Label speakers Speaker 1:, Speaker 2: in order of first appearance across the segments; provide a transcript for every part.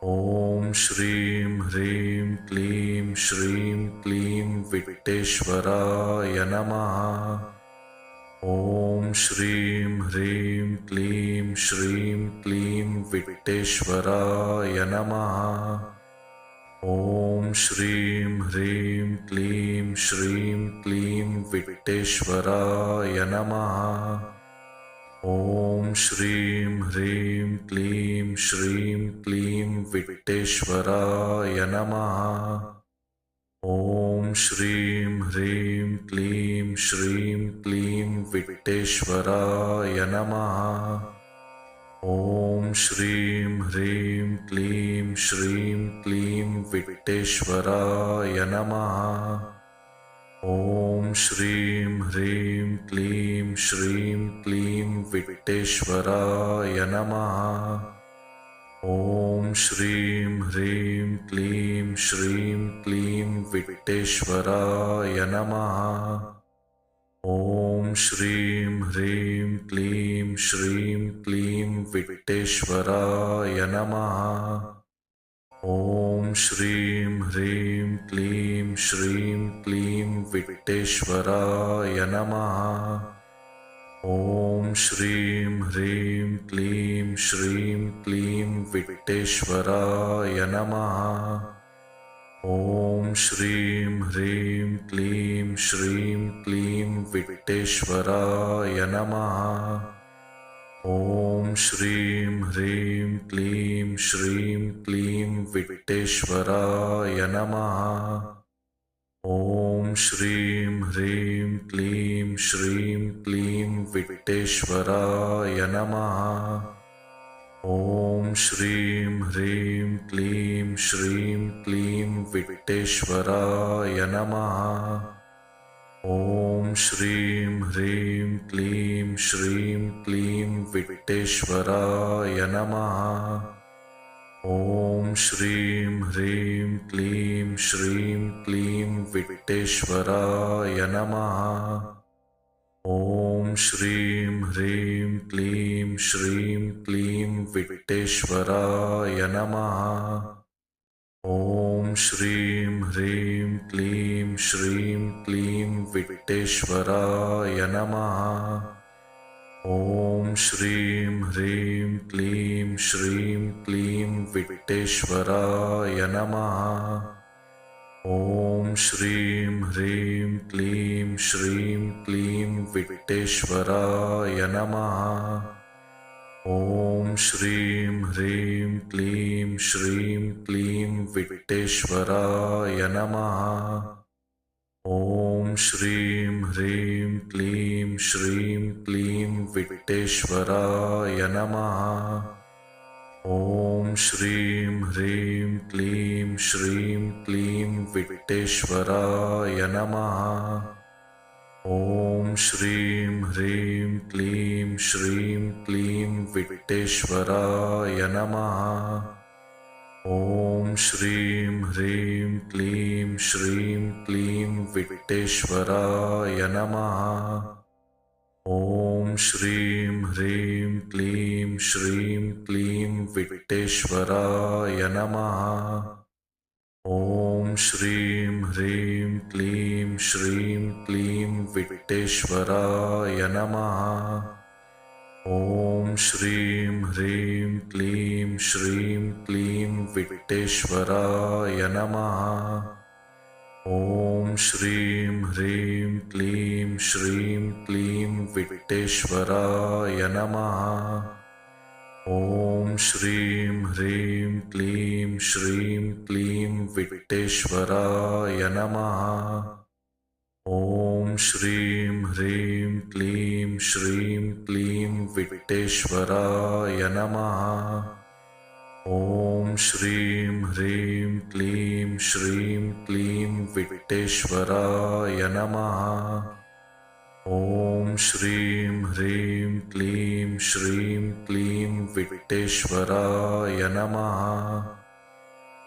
Speaker 1: ॐ श्रीं ह्रीं क्लीं श्रीं क्लीं विट्टेश्वराय नमः। ॐ श्रीं ह्रीं क्लीं श्रीं क्लीं विट्टेश्वराय नमः। ॐ श्रीं ह्रीं क्लीं श्रीं क्लीं विट्टेश्वराय नमः। ॐ श्रीं ह्रीं क्लीं श्रीं क्लीं विट्टेश्वराय नमः। ॐ श्रीं ह्रीं क्लीं श्रीं क्लीं विट्टेश्वराय नमः। ॐ श्रीं ह्रीं क्लीं श्रीं क्लीं विट्टेश्वराय नमः। ॐ श्रीं ह्रीं क्लीं श्रीं क्लीं विट्टेश्वराय नमः। ॐ श्रीं ह्रीं क्लीं श्रीं क्लीं विट्टेश्वराय नमः। ॐ श्रीं ह्रीं क्लीं श्रीं क्लीं विट्टेश्वराय नमः। ॐ श्रीं ह्रीं क्लीं श्रीं क्लीं विट्टेश्वराय नमः। ॐ श्रीं ह्रीं क्लीं श्रीं क्लीं विट्टेश्वराय नमः। ॐ श्रीं ह्रीं क्लीं श्रीं क्लीं विट्टेश्वराय नमः। ॐ श्रीं ह्रीं क्लीं श्रीं क्लीं विट्टेश्वराय नमः। ॐ श्रीं ह्रीं क्लीं श्रीं क्लीं विट्टेश्वराय नमः। ॐ श्रीं ह्रीं क्लीं श्रीं क्लीं विट्टेश्वराय नमः। ॐ श्रीं ह्रीं क्लीं श्रीं क्लीं विट्टेश्वराय नमः। ॐ श्रीं ह्रीं क्लीं श्रीं क्लीं विट्टेश्वराय नमः। ॐ श्रीं ह्रीं क्लीं श्रीं क्लीं विट्टेश्वराय नमः। ॐ श्रीं ह्रीं क्लीं श्रीं क्लीं विट्टेश्वराय नमः। ॐ श्रीं ह्रीं क्लीं श्रीं क्लीं विट्टेश्वराय नमः। ॐ श्रीं ह्रीं क्लीं श्रीं क्लीं विट्टेश्वराय नमः। ॐ श्रीं ह्रीं क्लीं श्रीं क्लीं विट्टेश्वराय नमः। ॐ श्रीं ह्रीं क्लीं श्रीं क्लीं विट्टेश्वराय नमः। ॐ श्रीं ह्रीं क्लीं श्रीं क्लीं विट्टेश्वराय नमः। ॐ श्रीं ह्रीं क्लीं श्रीं क्लीं विट्टेश्वराय नमः। ॐ श्रीं ह्रीं क्लीं श्रीं क्लीं विट्टेश्वराय नमः। ॐ श्रीं ह्रीं क्लीं श्रीं क्लीं विट्टेश्वराय नमः। ॐ श्रीं ह्रीं क्लीं श्रीं क्लीं विट्टेश्वराय नमः। ॐ श्रीं ह्रीं क्लीं श्रीं क्लीं विट्टेश्वराय नमः। ॐ श्रीं ह्रीं क्लीं श्रीं क्लीं विट्टेश्वराय नमः। ॐ श्रीं ह्रीं क्लीं श्रीं क्लीं विट्टेश्वराय नमः। ॐ श्रीं ह्रीं क्लीं श्रीं क्लीं विट्टेश्वराय नमः। ॐ श्रीं ह्रीं क्लीं श्रीं क्लीं विट्टेश्वराय नमः। ॐ श्रीं ह्रीं क्लीं श्रीं क्लीं विट्टेश्वराय नमः।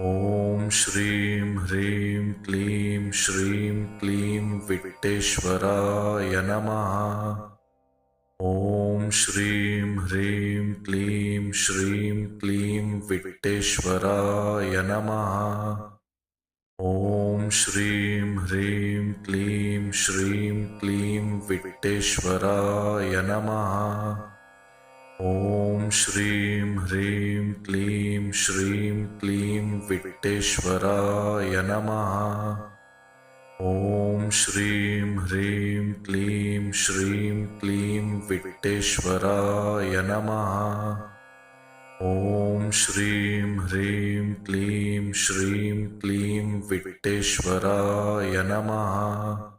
Speaker 1: ॐ श्रीं ह्रीं क्लीं श्रीं क्लीं विट्टेश्वराय नमः। ॐ श्रीं ह्रीं क्लीं श्रीं क्लीं विट्टेश्वराय नमः। ॐ श्रीं ह्रीं क्लीं श्रीं क्लीं विट्टेश्वराय नमः। ॐ श्रीं ह्रीं क्लीं श्रीं क्लीं विट्टेश्वराय नमः। ॐ श्रीं ह्रीं क्लीं श्रीं क्लीं विट्टेश्वराय नमः। ॐ श्रीं ह्रीं क्लीं श्रीं क्लीं विट्टेश्वराय नमः।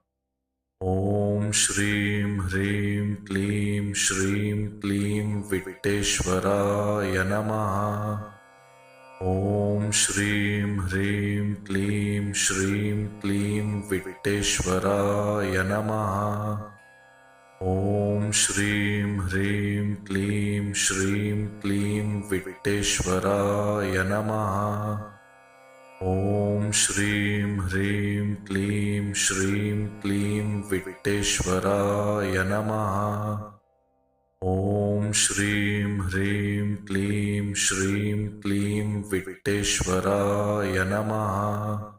Speaker 1: ॐ श्रीं ह्रीं क्लीं श्रीं क्लीं विट्टेश्वराय नमः। ॐ श्रीं ह्रीं क्लीं श्रीं क्लीं विट्टेश्वराय नमः। ॐ श्रीं ह्रीं क्लीं श्रीं क्लीं विट्टेश्वराय नमः। ॐ श्रीं ह्रीं क्लीं श्रीं क्लीं विट्टेश्वराय नमः। ॐ श्रीं ह्रीं क्लीं श्रीं क्लीं विट्टेश्वराय नमः।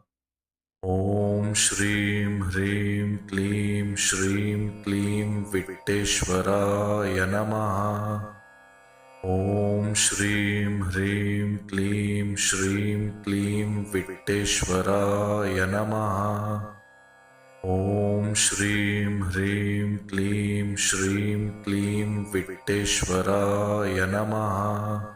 Speaker 1: ॐ श्रीं ह्रीं क्लीं श्रीं क्लीं विट्टेश्वराय नमः। ॐ श्रीं ह्रीं क्लीं श्रीं क्लीं विट्टेश्वराय नमः। ॐ श्रीं ह्रीं क्लीं श्रीं क्लीं विट्टेश्वराय नमः।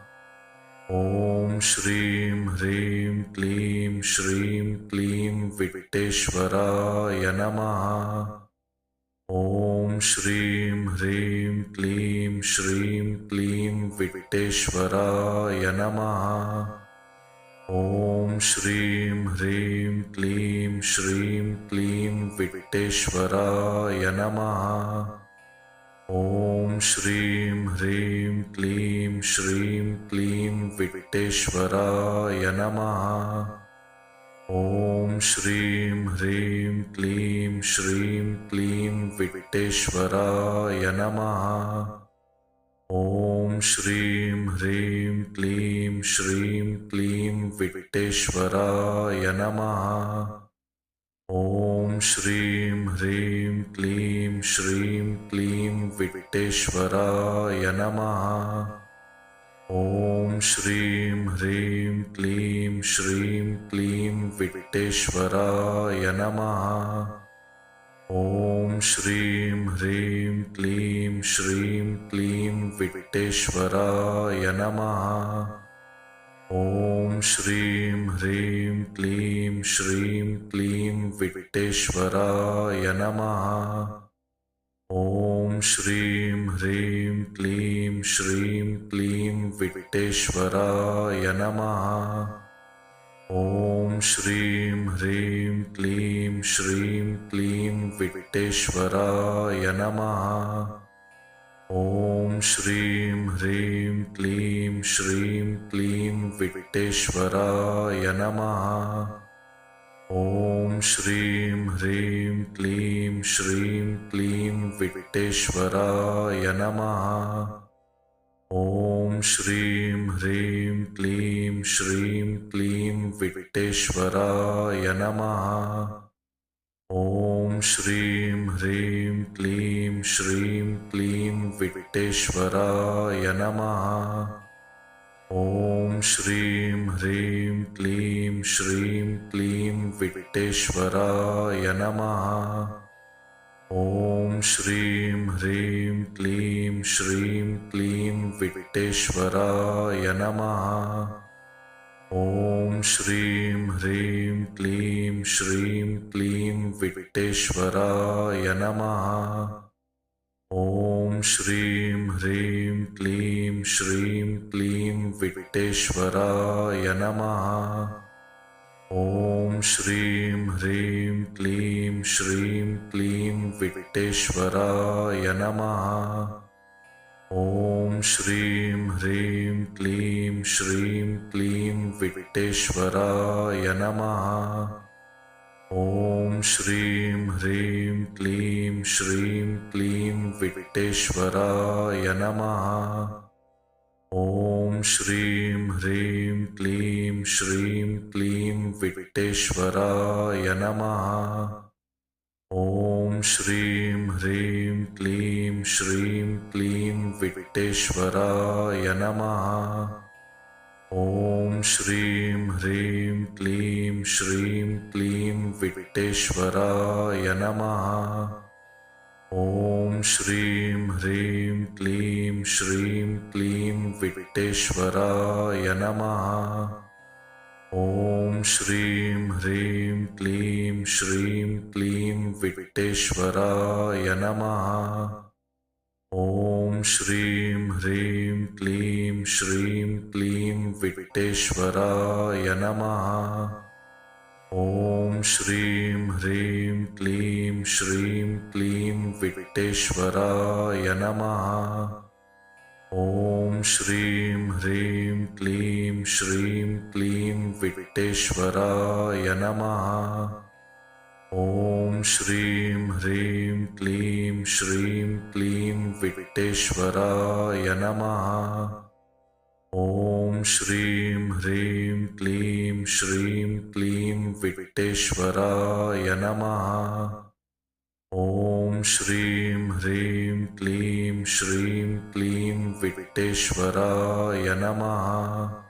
Speaker 1: ॐ श्रीं ह्रीं क्लीं श्रीं क्लीं विट्टेश्वराय नमः। ॐ श्रीं ह्रीं क्लीं श्रीं क्लीं विट्टेश्वराय नमः। ॐ श्रीं ह्रीं क्लीं श्रीं क्लीं विट्टेश्वराय नमः। ॐ श्रीं ह्रीं क्लीं श्रीं क्लीं विट्टेश्वराय नमः। ॐ श्रीं ह्रीं क्लीं श्रीं क्लीं विट्टेश्वराय नमः। ॐ श्रीं ह्रीं क्लीं श्रीं क्लीं विट्टेश्वराय नमः। ॐ श्रीं ह्रीं क्लीं श्रीं क्लीं विट्टेश्वराय नमः। ॐ श्रीं ह्रीं क्लीं श्रीं क्लीं विट्टेश्वराय नमः। ॐ श्रीं ह्रीं क्लीं श्रीं क्लीं विट्टेश्वराय नमः। ॐ श्रीं ह्रीं क्लीं श्रीं क्लीं विट्टेश्वराय नमः। ॐ श्रीं ह्रीं क्लीं श्रीं क्लीं विट्टेश्वराय नमः। ॐ श्रीं ह्रीं क्लीं श्रीं क्लीं विट्टेश्वराय नमः। ॐ श्रीं ह्रीं क्लीं श्रीं क्लीं विट्टेश्वराय नमः। ॐ श्रीं ह्रीं क्लीं श्रीं क्लीं विट्टेश्वराय नमः। ॐ श्रीं ह्रीं क्लीं श्रीं क्लीं विट्टेश्वराय नमः। ॐ श्रीं ह्रीं क्लीं श्रीं क्लीं विट्टेश्वराय नमः। ॐ श्रीं ह्रीं क्लीं श्रीं क्लीं विट्टेश्वराय नमः। ॐ श्रीं ह्रीं क्लीं श्रीं क्लीं विट्टेश्वराय नमः। ॐ श्रीं ह्रीं क्लीं श्रीं क्लीं विट्टेश्वराय नमः। ॐ श्रीं ह्रीं क्लीं श्रीं क्लीं विट्टेश्वराय नमः। ॐ श्रीं ह्रीं क्लीं श्रीं क्लीं विट्टेश्वराय नमः। ॐ श्रीं ह्रीं क्लीं श्रीं क्लीं विट्टेश्वराय नमः। ॐ श्रीं ह्रीं क्लीं श्रीं क्लीं विट्टेश्वराय नमः। ॐ श्रीं ह्रीं क्लीं श्रीं क्लीं विट्टेश्वराय नमः। ॐ श्रीं ह्रीं क्लीं श्रीं क्लीं विट्टेश्वराय नमः। ॐ श्रीं ह्रीं क्लीं श्रीं क्लीं विट्टेश्वराय नमः। ॐ श्रीं ह्रीं क्लीं श्रीं क्लीं विट्टेश्वराय नमः। ॐ श्रीं ह्रीं क्लीं श्रीं क्लीं विट्टेश्वराय नमः। ॐ श्रीं ह्रीं क्लीं श्रीं क्लीं विट्टेश्वराय नमः। ॐ श्रीं ह्रीं क्लीं श्रीं क्लीं विट्टेश्वराय नमः। ॐ श्रीं ह्रीं क्लीं श्रीं क्लीं विट्टेश्वराय नमः। ॐ श्रीं ह्रीं क्लीं श्रीं क्लीं विट्टेश्वराय नमः। ॐ श्रीं ह्रीं क्लीं श्रीं क्लीं विट्टेश्वराय नमः। ॐ श्रीं ह्रीं क्लीं श्रीं क्लीं विट्टेश्वराय नमः।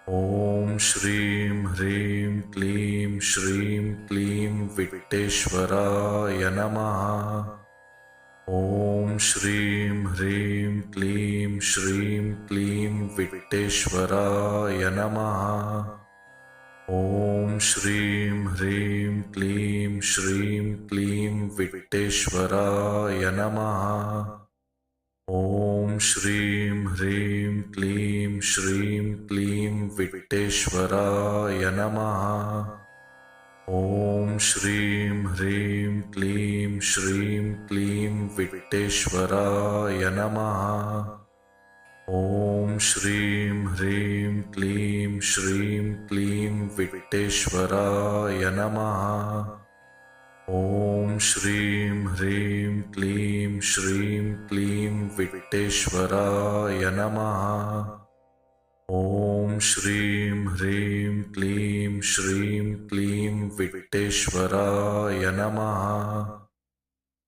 Speaker 1: ॐ श्रीं ह्रीं क्लीं श्रीं क्लीं विट्टेश्वराय नमः। ॐ श्रीं ह्रीं क्लीं श्रीं क्लीं विट्टेश्वराय नमः। ॐ श्रीं ह्रीं क्लीं श्रीं क्लीं विट्टेश्वराय नमः। ॐ श्रीं ह्रीं क्लीं श्रीं क्लीं विट्टेश्वराय नमः। ॐ श्रीं ह्रीं क्लीं श्रीं क्लीं विट्टेश्वराय नमः। ॐ श्रीं ह्रीं क्लीं श्रीं क्लीं विट्टेश्वराय नमः। ॐ श्रीं ह्रीं क्लीं श्रीं क्लीं विट्टेश्वराय नमः। ॐ श्रीं ह्रीं क्लीं श्रीं क्लीं विट्टेश्वराय नमः।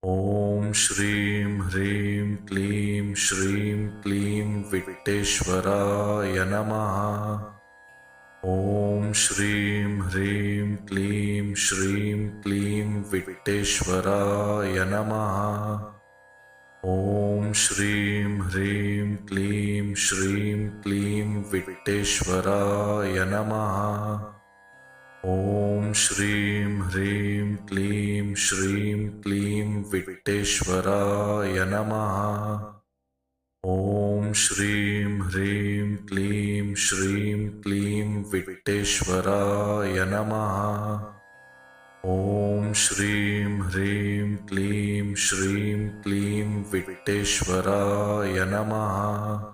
Speaker 1: ॐ श्रीं ह्रीं क्लीं श्रीं क्लीं विट्टेश्वराय नमः। ॐ श्रीं ह्रीं क्लीं श्रीं क्लीं विट्टेश्वराय नमः। ॐ श्रीं ह्रीं क्लीं श्रीं क्लीं विट्टेश्वराय नमः। ॐ श्रीं ह्रीं क्लीं श्रीं क्लीं विट्टेश्वराय नमः। ॐ श्रीं ह्रीं क्लीं श्रीं क्लीं विट्टेश्वराय नमः। ॐ श्रीं ह्रीं क्लीं श्रीं क्लीं विट्टेश्वराय नमः।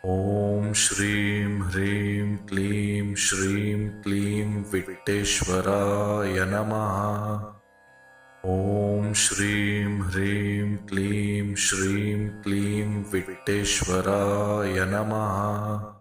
Speaker 1: ॐ श्रीं ह्रीं क्लीं श्रीं क्लीं विट्टेश्वराय नमः। ॐ श्रीं ह्रीं क्लीं श्रीं क्लीं विट्टेश्वराय नमः।